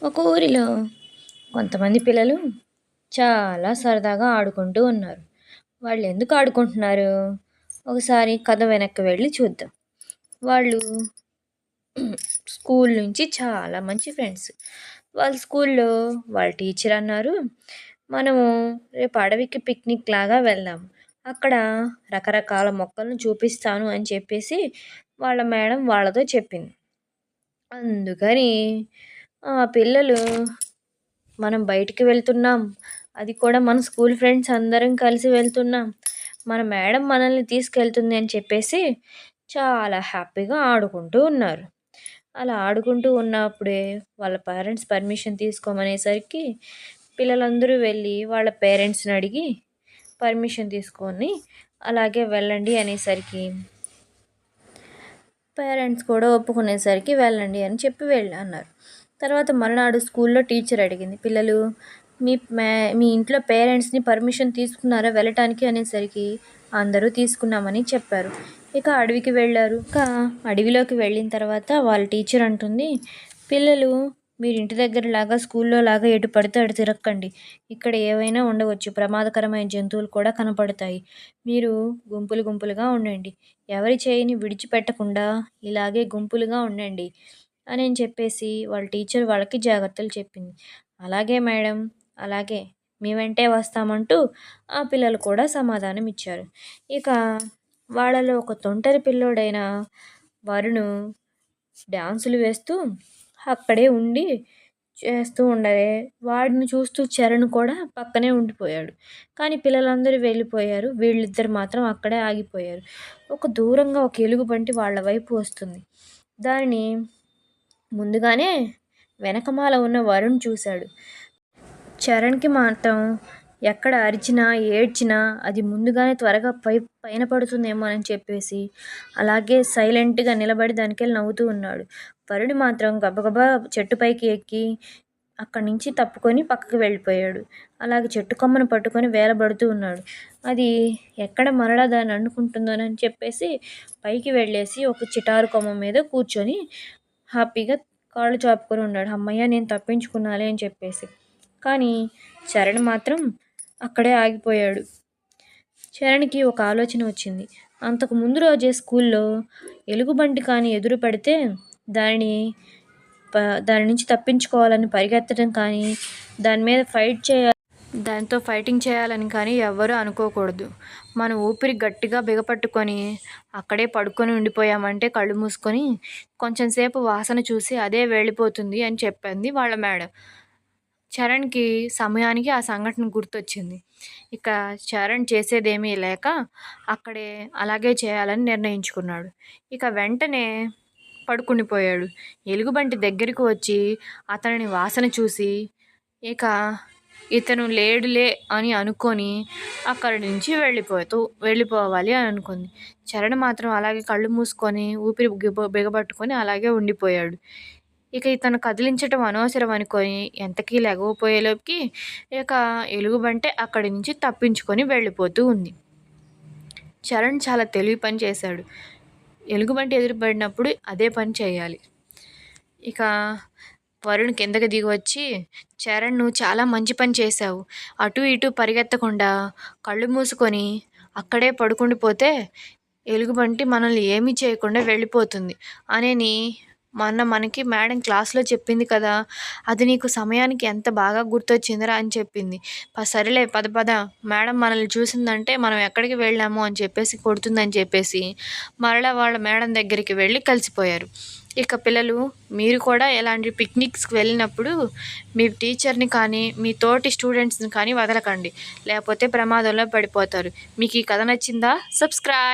ఒక ఊరిలో కొంతమంది పిల్లలు చాలా సరదాగా ఆడుకుంటూ ఉన్నారు. వాళ్ళు ఎందుకు ఆడుకుంటున్నారు? ఒకసారి కథ వెనక్కి వెళ్ళి చూద్దాం. వాళ్ళు స్కూల్ నుంచి చాలా మంచి ఫ్రెండ్స్. వాళ్ళ స్కూల్లో వాళ్ళ టీచర్ అన్నారు, మనము రేపు అడవికి పిక్నిక్ లాగా వెళ్దాం. అక్కడ రకరకాల మొక్కలను చూపిస్తాను అని చెప్పేసి వాళ్ళ మేడం వాళ్ళతో చెప్పింది. అందుకని ఆ పిల్లలు మనం బయటికి వెళ్తున్నాం. అది కూడా మన స్కూల్ ఫ్రెండ్స్ అందరం కలిసి వెళ్తున్నాం. మన మేడం మనల్ని తీసుకెళ్తుంది అని చెప్పేసి చాలా హ్యాపీగా ఆడుకుంటూ ఉన్నారు. అలా ఆడుకుంటూ ఉన్నప్పుడే వాళ్ళ పేరెంట్స్ పర్మిషన్ తీసుకోమనేసరికి పిల్లలందరూ వెళ్ళి వాళ్ళ పేరెంట్స్‌ని అడిగి పర్మిషన్ తీసుకొని అలాగే వెళ్ళండి అనేసరికి పేరెంట్స్ కూడా ఒప్పుకునేసరికి వెళ్ళండి అని చెప్పి అన్నారు. తర్వాత మరునాడు స్కూల్లో టీచర్ అడిగింది, పిల్లలు మీ ఇంట్లో పేరెంట్స్‌ని పర్మిషన్ తీసుకున్నారా వెళ్ళటానికి అనేసరికి అందరూ తీసుకున్నామని చెప్పారు. ఇక అడవికి వెళ్ళారు. అడవిలోకి వెళ్ళిన తర్వాత వాళ్ళ టీచర్ అంటుంది, పిల్లలు మీరు ఇంటి దగ్గరలాగా స్కూల్లో లాగా ఎటు పడితే అటు తిరక్కండి. ఇక్కడ ఏవైనా ఉండవచ్చు. ప్రమాదకరమైన జంతువులు కూడా కనపడతాయి. మీరు గుంపులు గుంపులుగా ఉండండి. ఎవరి చేయిని విడిచిపెట్టకుండా ఇలాగే గుంపులుగా ఉండండి అని చెప్పేసి వాళ్ళ టీచర్ వాళ్ళకి జాగ్రత్తలు చెప్పింది. అలాగే మేడం, అలాగే మీ వెంటే వస్తామంటూ ఆ పిల్లలు కూడా సమాధానం ఇచ్చారు. ఇక వాళ్ళలో ఒక తొంటరి పిల్లోడైన వరుణు డాన్సులు వేస్తూ అక్కడే ఉండి చేస్తూ ఉండగా వాడిని చూస్తూ చరణ్ కూడా పక్కనే ఉండిపోయాడు. కానీ పిల్లలందరూ వెళ్ళిపోయారు. వీళ్ళిద్దరు మాత్రం అక్కడే ఆగిపోయారు. దూరంగా ఒక ఎలుగుబంటి వాళ్ళ వైపు వస్తుంది. దానిని ముందుగానే వెనకమాల ఉన్న వరుణ్ చూశాడు. చరణ్‌కి మాత్రం ఎక్కడ అరిచినా, ఏడ్చినా అది ముందుగానే త్వరగా పైన పడుతుందేమో అని చెప్పేసి అలాగే సైలెంట్‌గా నిలబడి దానికెళ్ళి నవ్వుతూ ఉన్నాడు. వరుణ్ మాత్రం గబగబా చెట్టు పైకి ఎక్కి అక్కడి నుంచి తప్పుకొని పక్కకి వెళ్ళిపోయాడు. అలాగే చెట్టు కొమ్మను పట్టుకొని వేలబడుతూ ఉన్నాడు. అది ఎక్కడ మరలా దాన్ని అనుకుంటుందోనని చెప్పేసి పైకి వెళ్ళేసి ఒక చిటారు కొమ్మ మీద కూర్చొని హ్యాపీగా కాళ్ళు చాపుకొని ఉన్నాడు. హమ్మయ్య! నేను తప్పించుకున్నాలే అని చెప్పేసి. కానీ చరణ్ మాత్రం అక్కడే ఆగిపోయాడు. చరణ్‌కి ఒక ఆలోచన వచ్చింది. అంతకు ముందు రోజే స్కూల్లో ఎలుగుబంటి కానీ ఎదురు పడితే దాని నుంచి తప్పించుకోవాలని పరిగెత్తడం కానీ, దాని మీద దానితో ఫైటింగ్ చేయాలని కానీ ఎవ్వరూ అనుకోకూడదు. మన ఊపిరి గట్టిగా బిగపట్టుకొని అక్కడే పడుకొని ఉండిపోయామంటే కళ్ళు మూసుకొని కొంచెం సేపు వాసన చూసి అదే వెళ్ళిపోతుంది అని చెప్పింది వాళ్ళ మేడం. చరణ్‌కి సమయానికి ఆ సంఘటన గుర్తొచ్చింది. ఇక చరణ్ చేసేదేమీ లేక అక్కడే అలాగే చేయాలని నిర్ణయించుకున్నాడు. ఇక వెంటనే పడుకుండిపోయాడు. ఎలుగుబంటి దగ్గరికి వచ్చి అతనిని వాసన చూసి ఇక ఇతను లేడులే అని అనుకొని అక్కడి నుంచి వెళ్ళిపోవాలి అని అనుకుంది. చరణ్ మాత్రం అలాగే కళ్ళు మూసుకొని ఊపిరి బిగపట్టుకొని అలాగే ఉండిపోయాడు. ఇక ఇతను కదిలించటం అనవసరం అనుకొని ఎంతకీ లెగవపోయేలోపుకి ఇక ఎలుగుబంటి అక్కడి నుంచి తప్పించుకొని వెళ్ళిపోతూ ఉంది. చరణ్ చాలా తెలివి పని చేశాడు. ఎలుగుబంటి ఎదురుపడినప్పుడు అదే పని చేయాలి. ఇక వరుణ్ కిందకి దిగి వచ్చి, చరణ్ నువ్వు చాలా మంచి పని చేశావు. అటు ఇటు పరిగెత్తకుండా కళ్ళు మూసుకొని అక్కడే పడుకుండిపోతే ఎలుగుబంటి మనల్ని ఏమీ చేయకుండా వెళ్ళిపోతుంది అని మనకి మేడం క్లాస్లో చెప్పింది కదా, అది నీకు సమయానికి ఎంత బాగా గుర్తొచ్చిందిరా అని చెప్పింది. సరేలే పద మేడం మనల్ని చూసిందంటే మనం ఎక్కడికి వెళ్ళాము అని చెప్పేసి కొడుతుందని చెప్పేసి మరలా వాళ్ళ మేడం దగ్గరికి వెళ్ళి కలిసిపోయారు. ఇక పిల్లలు మీరు కూడా ఎలాంటి పిక్నిక్స్కి వెళ్ళినప్పుడు మీ టీచర్ని కానీ మీ తోటి స్టూడెంట్స్ని కానీ వదలకండి, లేకపోతే ప్రమాదంలో పడిపోతారు. మీకు ఈ కథ నచ్చిందా? సబ్స్క్రైబ్.